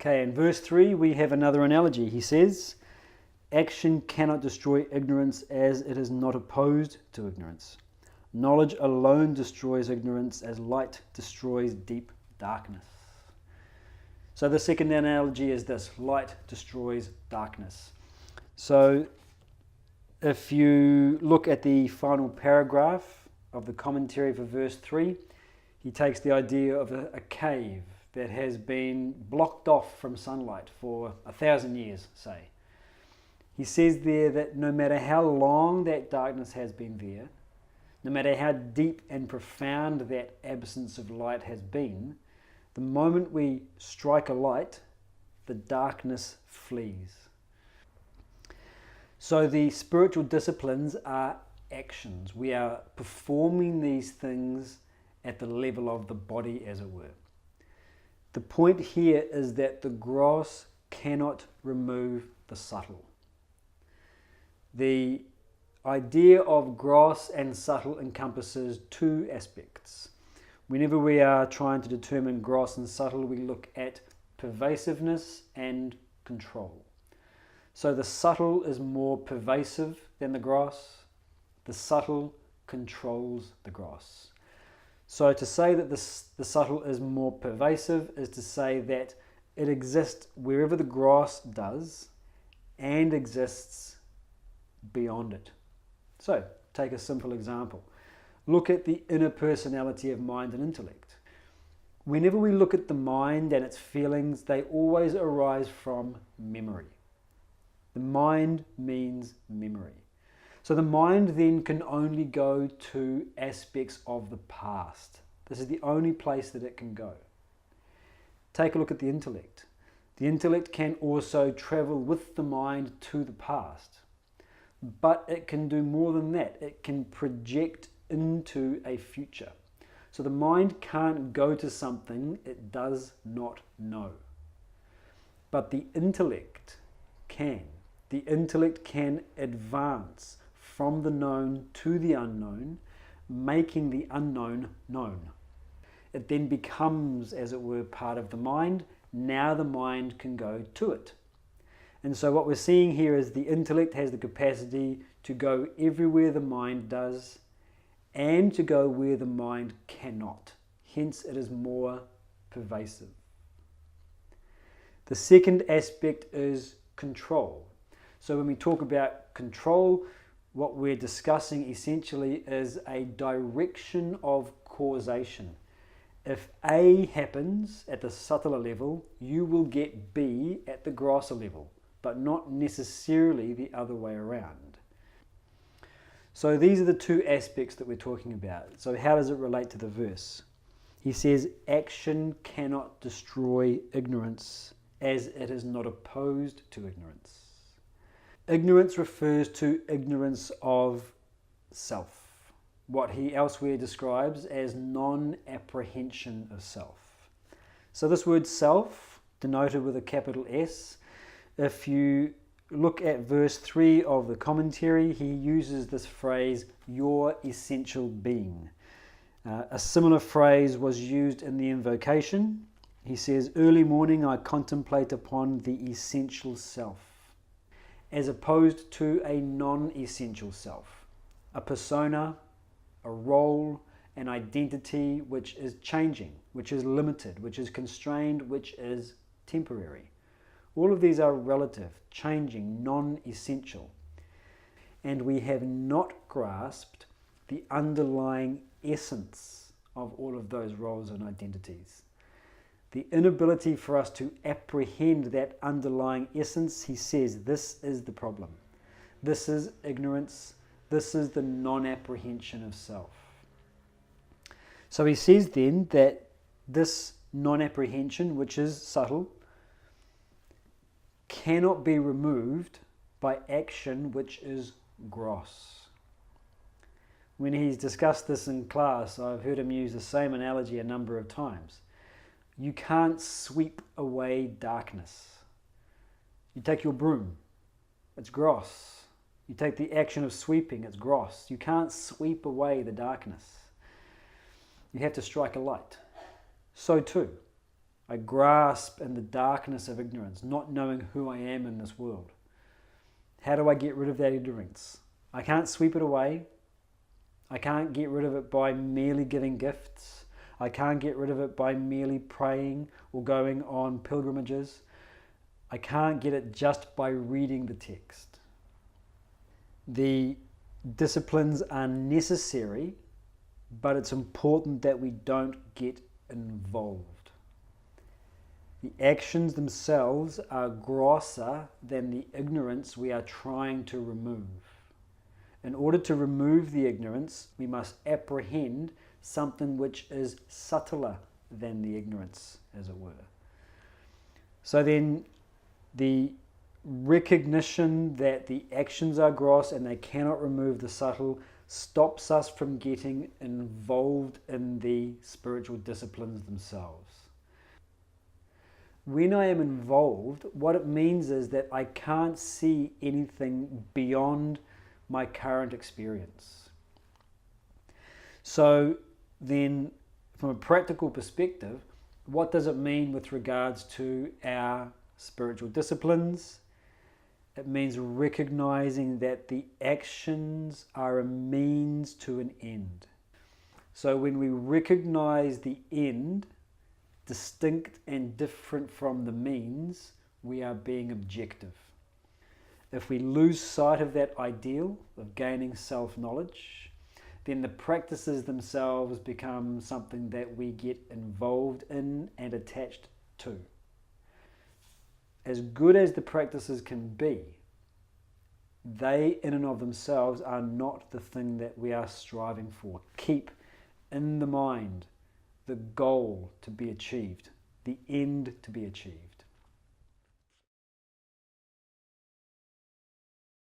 Okay, in verse 3 we have another analogy. He says, action cannot destroy ignorance as it is not opposed to ignorance. Knowledge alone destroys ignorance as light destroys deep darkness. So the second analogy is this: light destroys darkness. So if you look at the final paragraph of the commentary for verse 3, he takes the idea of a cave that has been blocked off from sunlight for 1,000 years, say. He says there that no matter how long that darkness has been there, no matter how deep and profound that absence of light has been, the moment we strike a light, the darkness flees. So the spiritual disciplines are actions. We are performing these things at the level of the body, as it were. The point here is that the gross cannot remove the subtle. The idea of gross and subtle encompasses two aspects. Whenever we are trying to determine gross and subtle, we look at pervasiveness and control. So the subtle is more pervasive than the gross. The subtle controls the gross. So to say that the subtle is more pervasive is to say that it exists wherever the gross does and exists beyond it. So take a simple example. Look at the inner personality of mind and intellect. Whenever we look at the mind and its feelings, they always arise from memory. The mind means memory. So the mind then can only go to aspects of the past. This is the only place that it can go. Take a look at the intellect. The intellect can also travel with the mind to the past. But it can do more than that. It can project into a future. So the mind can't go to something it does not know. But the intellect can. The intellect can advance from the known to the unknown, making the unknown known. It then becomes, as it were, part of the mind. Now the mind can go to it. And so what we're seeing here is the intellect has the capacity to go everywhere the mind does and to go where the mind cannot. Hence, it is more pervasive. The second aspect is control. So when we talk about control, what we're discussing essentially is a direction of causation. If A happens at the subtler level, you will get B at the grosser level, but not necessarily the other way around. So these are the two aspects that we're talking about. So how does it relate to the verse? He says, action cannot destroy ignorance as it is not opposed to ignorance. Ignorance refers to ignorance of self, what he elsewhere describes as non-apprehension of self. So this word self, denoted with a capital S, if you look at verse 3 of the commentary, he uses this phrase, your essential being. A similar phrase was used in the invocation. He says, early morning I contemplate upon the essential self, as opposed to a non-essential self, a persona, a role, an identity which is changing, which is limited, which is constrained, which is temporary. All of these are relative, changing, non-essential. And we have not grasped the underlying essence of all of those roles and identities. The inability for us to apprehend that underlying essence, he says, this is the problem. This is ignorance. This is the non-apprehension of self. So he says then that this non-apprehension, which is subtle, cannot be removed by action which is gross. When he's discussed this in class, I've heard him use the same analogy a number of times. You can't sweep away darkness. You take your broom, it's gross. You take the action of sweeping, it's gross. You can't sweep away the darkness. You have to strike a light. So too, I grasp in the darkness of ignorance, not knowing who I am in this world. How do I get rid of that ignorance? I can't sweep it away. I can't get rid of it by merely giving gifts. I can't get rid of it by merely praying or going on pilgrimages. I can't get it just by reading the text. The disciplines are necessary, but it's important that we don't get involved. The actions themselves are grosser than the ignorance we are trying to remove. In order to remove the ignorance, we must apprehend something which is subtler than the ignorance, as it were. So then, the recognition that the actions are gross and they cannot remove the subtle stops us from getting involved in the spiritual disciplines themselves. When I am involved, what it means is that I can't see anything beyond my current experience. So then, from a practical perspective, what does it mean with regards to our spiritual disciplines? It means recognizing that the actions are a means to an end. So when we recognize the end, distinct and different from the means, we are being objective. If we lose sight of that ideal of gaining self-knowledge, then the practices themselves become something that we get involved in and attached to. As good as the practices can be, they in and of themselves are not the thing that we are striving for. Keep in the mind the goal to be achieved, the end to be achieved.